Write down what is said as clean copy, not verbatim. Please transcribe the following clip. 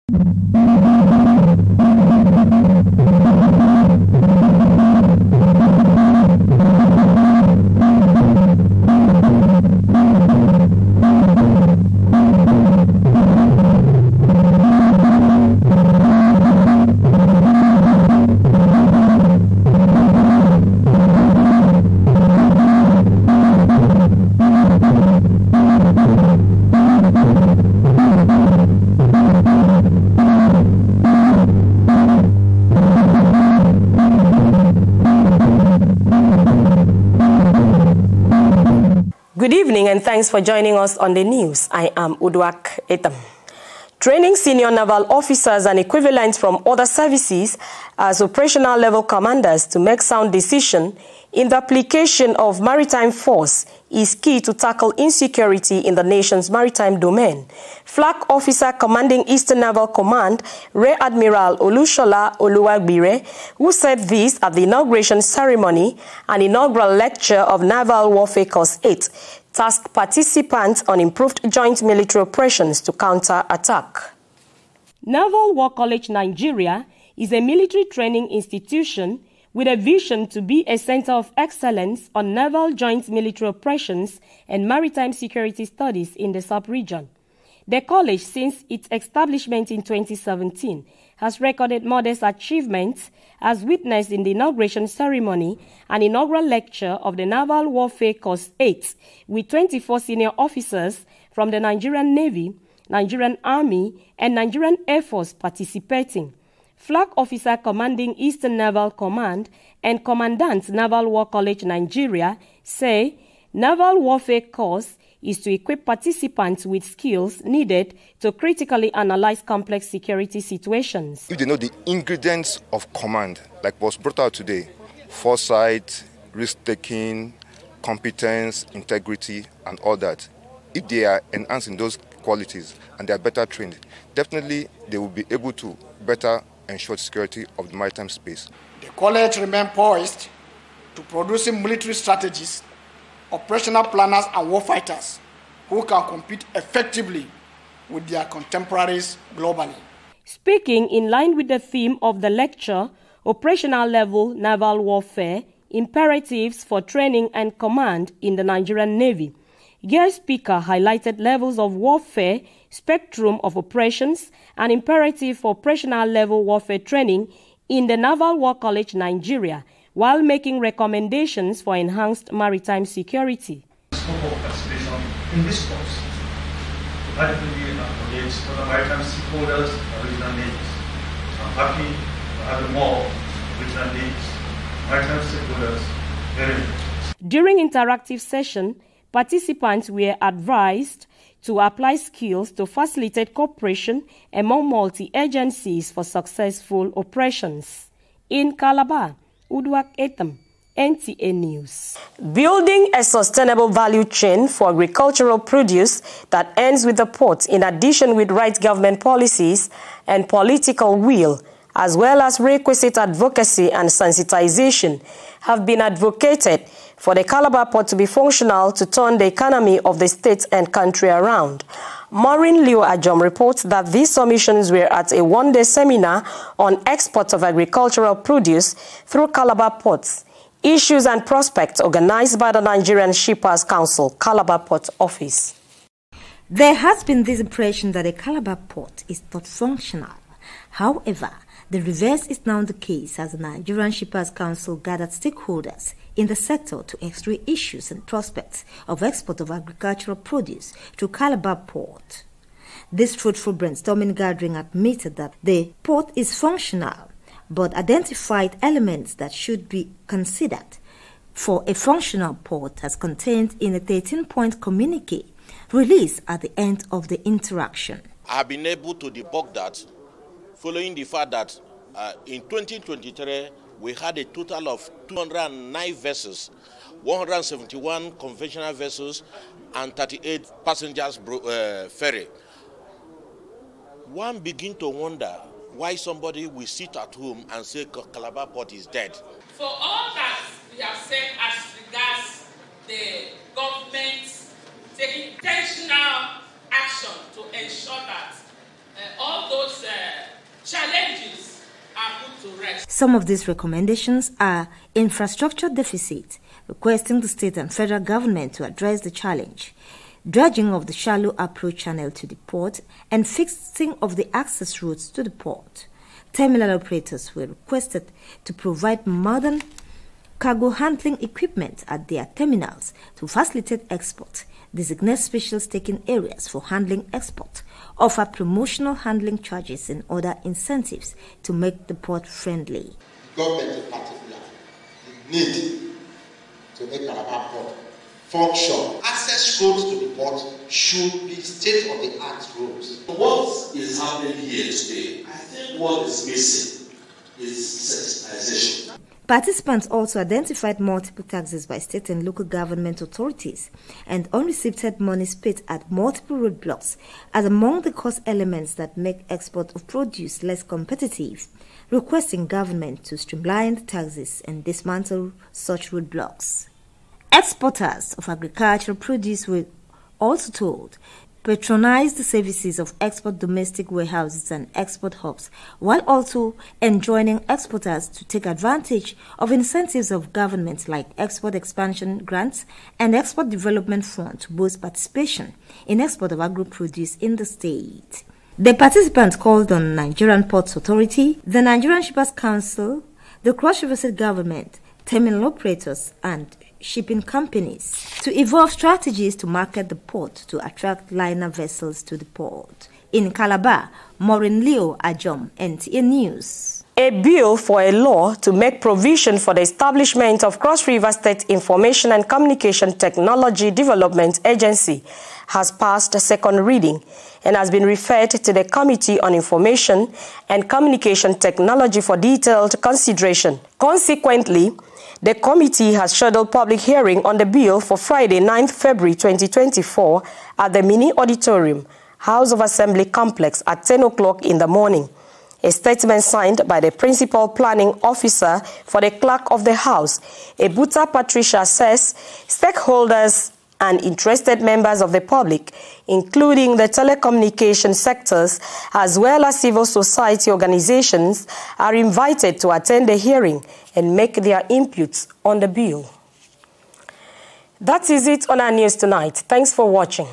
Good evening and thanks for joining us on the news. I am Udwak Etam. Training senior naval officers and equivalents from other services as operational level commanders to make sound decisions in the application of maritime force is key to tackle insecurity in the nation's maritime domain. Flag Officer Commanding Eastern Naval Command, Rear Admiral Olushola Oluwagbire, who said this at the inauguration ceremony and inaugural lecture of Naval Warfare Course 8, tasked participants on improved joint military operations to counter attack. Naval War College Nigeria is a military training institution with a vision to be a center of excellence on naval joint military operations and maritime security studies in the sub-region. The college, since its establishment in 2017, has recorded modest achievements as witnessed in the inauguration ceremony and inaugural lecture of the Naval Warfare Course 8, with 24 senior officers from the Nigerian Navy, Nigerian Army, and Nigerian Air Force participating. Flag Officer Commanding Eastern Naval Command and Commandant Naval War College Nigeria say Naval Warfare Course is to equip participants with skills needed to critically analyze complex security situations. If they know the ingredients of command, like was brought out today, foresight, risk-taking, competence, integrity, and all that, if they are enhancing those qualities and they are better trained, definitely they will be able to better ensure security of the maritime space. The college remains poised to producing military strategists, operational planners and warfighters who can compete effectively with their contemporaries globally. Speaking in line with the theme of the lecture, Operational Level Naval Warfare, Imperatives for Training and Command in the Nigerian Navy, guest speaker highlighted levels of warfare, spectrum of operations, and imperative for operational level warfare training in the Naval War College Nigeria, while making recommendations for enhanced maritime security. Scope of participation in this course to adequately engage other maritime stakeholders and regional navies. I'm happy to have more regional navies, maritime stakeholders, very much. During interactive session, participants were advised to apply skills to facilitate cooperation among multi-agencies for successful operations. In Calabar, Udwak Etam, NTA News. Building a sustainable value chain for agricultural produce that ends with the port, in addition with right government policies and political will, as well as requisite advocacy and sensitization, have been advocated for the Calabar port to be functional to turn the economy of the state and country around. Maureen Liu Ajom reports that these submissions were at a one-day seminar on exports of agricultural produce through Calabar ports, issues and prospects organized by the Nigerian Shippers Council, Calabar Port Office. There has been this impression that the Calabar port is not functional. However, the reverse is now the case as the Nigerian Shippers Council gathered stakeholders in the sector to x-ray issues and prospects of export of agricultural produce to Calabar port. This fruitful brainstorming gathering admitted that the port is functional, but identified elements that should be considered for a functional port as contained in a 13-point communique released at the end of the interaction. I have been able to debug that following the fact that in 2023, we had a total of 209 vessels, 171 conventional vessels, and 38 passengers ferry. One begin to wonder why somebody will sit at home and say Calabar port is dead. For all that we have said as regards the government taking intentional action to ensure that all those Some of these recommendations are infrastructure deficit, requesting the state and federal government to address the challenge, dredging of the shallow approach channel to the port, and fixing of the access routes to the port. Terminal operators were requested to provide modern cargo handling equipment at their terminals to facilitate export, designate special staking areas for handling export, offer promotional handling charges and other incentives to make the port friendly. Government in particular need to make Calabar port function. Access roads to the port should be state-of-the-art roads. What is happening here today, I think what is missing is sensitization. Participants also identified multiple taxes by state and local government authorities and unreceived monies paid at multiple roadblocks as among the cost elements that make export of produce less competitive, requesting government to streamline the taxes and dismantle such roadblocks. Exporters of agricultural produce were also told patronize the services of export domestic warehouses and export hubs, while also enjoining exporters to take advantage of incentives of governments like export expansion grants and export development fund to boost participation in export of agro-produce in the state. The participants called on Nigerian Ports Authority, the Nigerian Shippers Council, the Cross-River State Government, terminal operators, and shipping companies to evolve strategies to market the port to attract liner vessels to the port. In Calabar, Maureen Leo Ajom, NTA News. A bill for a law to make provision for the establishment of Cross River State Information and Communication Technology Development Agency has passed a second reading and has been referred to the Committee on Information and Communication Technology for detailed consideration. Consequently, the committee has scheduled public hearing on the bill for Friday, 9th February 2024 at the Mini Auditorium, House of Assembly Complex at 10 o'clock in the morning. A statement signed by the Principal Planning Officer for the Clerk of the House, Ebuta Patricia, says stakeholders and interested members of the public, including the telecommunication sectors as well as civil society organizations, are invited to attend the hearing and make their inputs on the bill. That is it on our news tonight. Thanks for watching.